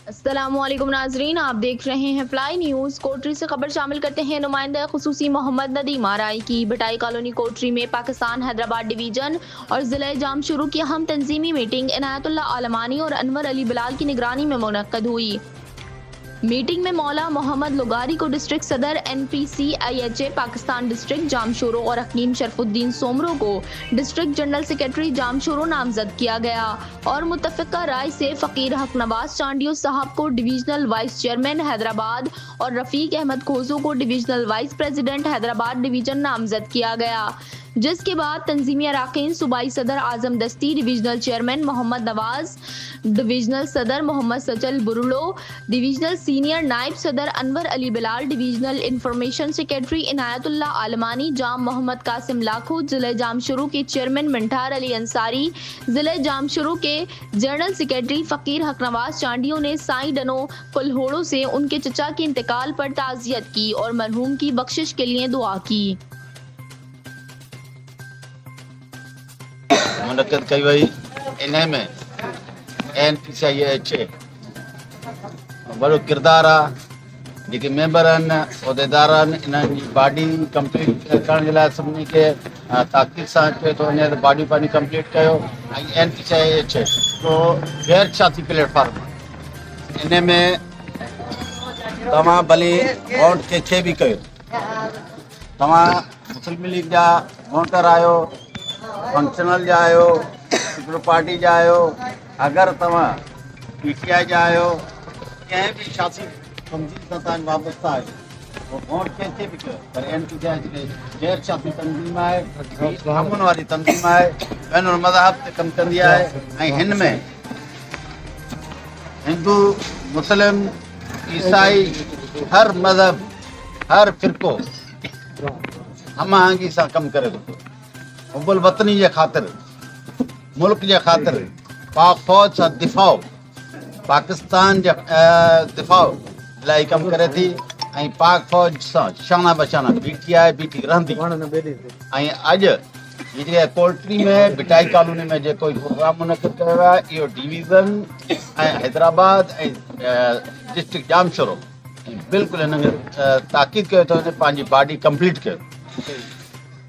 السلام علیکم ناظرین، آپ دیکھ رہے ہیں فلائی نیوز۔ کوٹری سے خبر شامل کرتے ہیں نمائندہ خصوصی محمد ندیم آرائی کی۔ بٹائی کالونی کوٹری میں پاکستان حیدرآباد ڈویژن اور ضلع جام شروع کی اہم تنظیمی میٹنگ عنایت اللہ عالمانی اور انور علی بلال کی نگرانی میں منعقد ہوئی۔ میٹنگ میں مولا محمد لغاری کو ڈسٹرکٹ صدر NPC-IHA پاکستان ڈسٹرکٹ جام شورو اور حکیم شرف الدین سومرو کو ڈسٹرکٹ جنرل سیکرٹری جام شورو نامزد کیا گیا اور متفقہ رائے سے فقیر حق نواز چانڈیو صاحب کو ڈویژنل وائس چیئرمین حیدرآباد اور رفیق احمد کھوزو کو divisional vice president Hyderabad division نامزد کیا گیا، جس کے بعد تنظیمی اراکین صوبائی صدر اعظم دستی، divisional chairman Muhammad Nawaz, divisional صدر Muhammad Sachal Berlo, divisional senior نائب صدر انور علی بلال، ڈویژنل انفارمیشن سیکرٹری عنایت اللہ عالمانی، جام محمد قاسم لاکھو، ضلع جام شروع کے چیئرمین منٹھار علی انصاری، ضلع جام شروع کے جنرل سیکرٹری فقیر حق نواز چانڈیو نے سائیں ڈنو کلہوڑو سے ان کے چچا کے انتقال پر تعزیت کی اور مرحوم کی بخشش کے لیے دعا کی۔ منعقد कई वई इन में NPC-IHA वॾो किरदारु आहे। जेके मेंबर आहिनि, उहिदेदार आहिनि, इन्हनि जी बॉडी कंप्लीट करण जे लाइ सभिनी खे ताक़ीद सां चए थो वञे त बॉडी पंहिंजी कंप्लीट कयो। ऐं NPC-IHA हिकिड़ो गैर साथी प्लेटफॉर्म आहे। इन में तव्हां भली वोट कंहिंखे बि कयो, तव्हां मुस्लिम लीग जा वोटर आहियो, फंक्शनल जा आहियो, हिकिड़ो पार्टी जा आहियो, अगरि तव्हां PTI जा आहियो, कंहिं बि सियासी तंज़ीम सां तव्हां वाबस्ता आहियो, उहो वोट कंहिंखे बि कयो। पर NPC गैर सियासी तंज़ीम आहे, अमन वारी तंज़ीम आहे, बैनुल मज़हब ते कमु कंदी आहे। ऐं हिन में हिंदू, मुस्लिम, ईसाई, हर मज़हब, हर फ़िरक़ो हम आहंगी सां कमु करे थो। हुब्बुल वतनी जे ख़ातिर, मुल्क जे ख़ातिर, पाक फ़ौज सां दिफ़ाउ, पाकिस्तान जे दिफ़ाउ लाइ कमु करे थी। ऐं पाक फ़ौज सां शाना बशाना बीठी आहे, बीठी रहंदी। ऐं अॼु जेके कोटरी में बिटाई कॉलोनी में जेको प्रोग्राम मुनक़िद कयो आहे, इहो डिवीज़न ऐं हैदराबाद ऐं डिस्ट्रिक्ट जाम शोरो बिल्कुलु हिन खे ताक़ीद कयो थो वञे पंहिंजी बॉडी कंप्लीट कयो।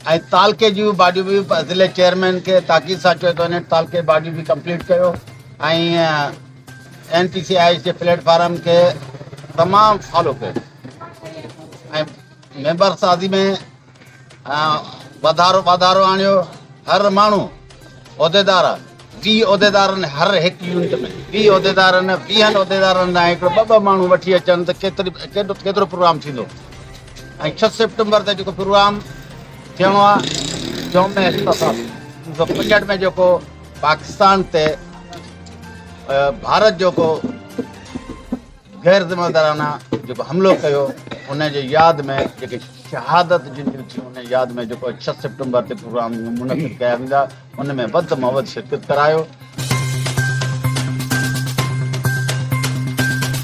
ऐं तालके जूं बॉडियूं बि ज़िले चेयरमैन खे ताक़ीद सां चयो थो वञे तालके बॉडियूं बि कंप्लीट कयो। ऐं NPC-IHA जे प्लेटफॉर्म खे तमामु फॉलो कयो। ऐं मेंबर साज़ी में वाधारो आणियो। हर माण्हू उहिदेदार, 20 उहिदेदारनि हर हिकु यूनिट में 20 उहिदेदारनि, 20 उहिदेदारनि लाइ हिकिड़ो ॿ माण्हू वठी अचनि त केतिरो प्रोग्राम थींदो। ऐं 6 सितंबर ते जेको प्रोग्राम थियणो आहे, 1965 में जेको पाकिस्तान ते भारत जेको गैर ज़िम्मेदाराना जेको हमिलो कयो, उन जे यादि में जेके शहादत जिन थियूं उन यादि में जेको 6 सितंबर ते प्रोग्राम मुनक़िद कया वेंदा, उन में वधि में वधि शिरकत करायो।